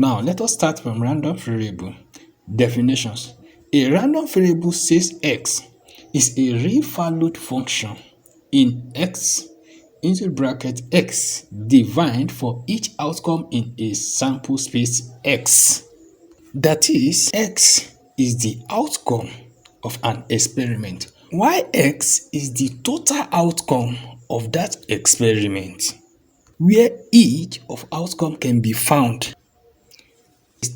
Now, let us start from random variable. Definitions. A random variable says x is a real-valued function in x into bracket x defined for each outcome in a sample space x. That is, x is the outcome of an experiment, while x is the total outcome of that experiment, where each of outcome can be found.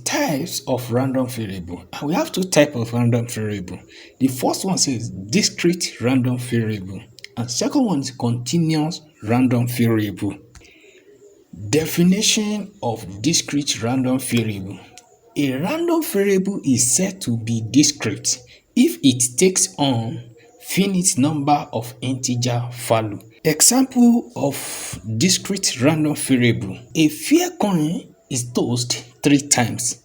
Types of random variable. And we have two types of random variable. The first one says discrete random variable, and second one is continuous random variable. Definition of discrete random variable. A random variable is said to be discrete if it takes on finite number of integer value. Example of discrete random variable. A fair coin is tossed 3 times.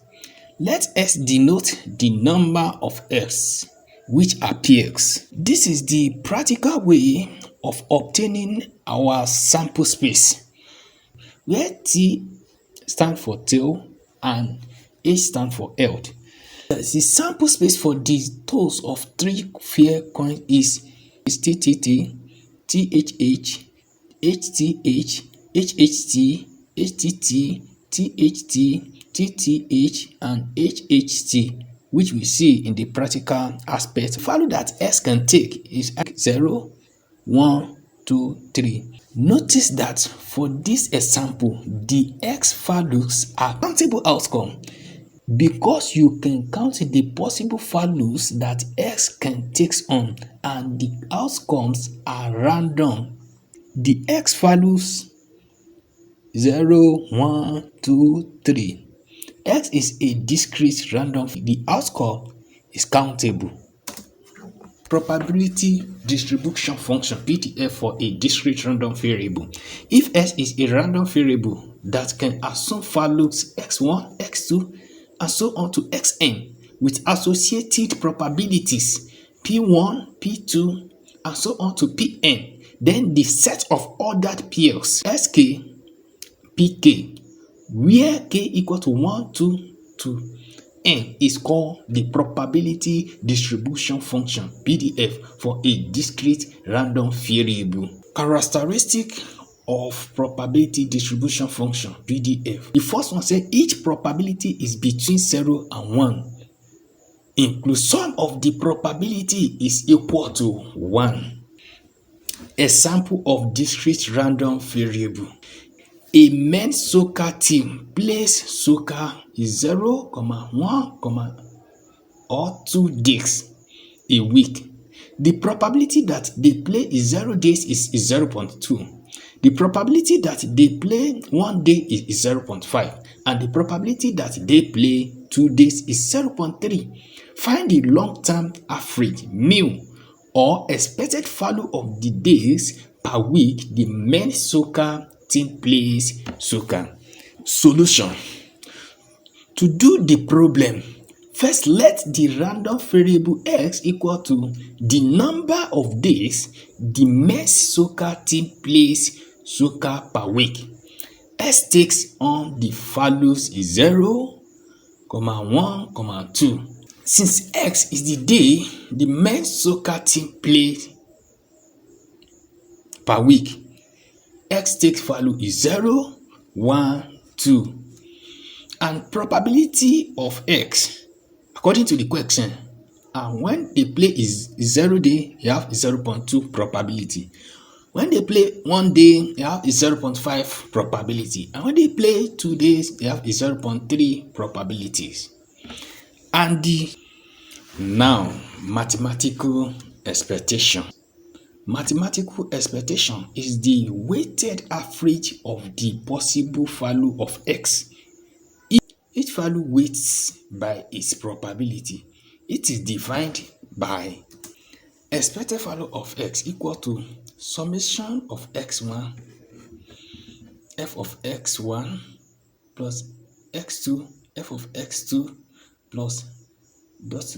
Let S denote the number of F's which appears. This is the practical way of obtaining our sample space, where T stands for tail and H stands for head. The sample space for the toes of 3 fair coins is TTT, THH, HTH, HHT, HTT, THT, TTH, and HHT, which we see in the practical aspect. The value that S can take is 0, 1, 2, 3. Notice that for this example, the X values are countable outcome because you can count the possible values that X can take on, and the outcomes are random. The X values 0, 1, 2, 3. X is a discrete random. The outcome is countable. Probability distribution function (PDF) for a discrete random variable. If S is a random variable that can assume values x1, x2, and so on to xn with associated probabilities p1, p2, and so on to pn, then the set of ordered pairs sk, pk, where k equal to 1, 2 to n is called the probability distribution function (PDF) for a discrete random variable. Characteristic of probability distribution function (PDF). The first one says each probability is between 0 and 1. Include sum of the probability is equal to 1. Example of discrete random variable. A men's soccer team plays soccer 0, 1, or 2 days a week. The probability that they play 0 days is 0.2. The probability that they play 1 day is 0.5. And the probability that they play 2 days is 0.3. Find the long-term average, mu, or expected value of the days per week the men's soccer team plays soccer. Solution. To do the problem, first let the random variable x equal to the number of days the men's soccer team plays soccer per week. S takes on the values 0, 1, 2. Since x is the day the men's soccer team plays per week, x takes value is 0, 1, 2. And probability of x, according to the question, and when they play is 0 day, you have 0.2 probability. When they play 1 day, you have 0.5 probability. And when they play 2 days, you have 0.3 probabilities. And now, mathematical expectation. Mathematical expectation is the weighted average of the possible value of x. Each value weights by its probability. It is defined by expected value of x equal to summation of x1, f of x1, plus x2, f of x2, plus ... plus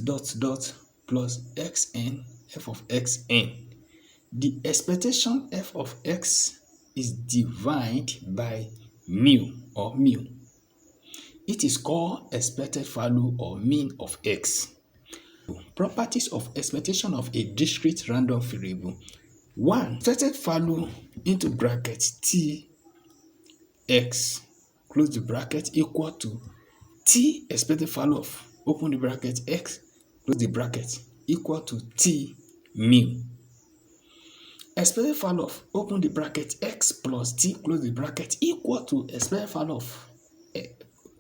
xn, f of xn. The expectation f of x is divided by mu or mu. It is called expected value or mean of x. Properties of expectation of a discrete random variable. 1. Expected value into bracket t x close the bracket equal to t expected value of open the bracket x close the bracket equal to t mu. Expected value of open the bracket x plus t close the bracket equal to expected value of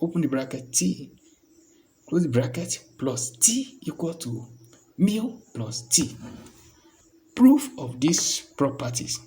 open the bracket t close the bracket plus t equal to mu plus t. Proof of these properties.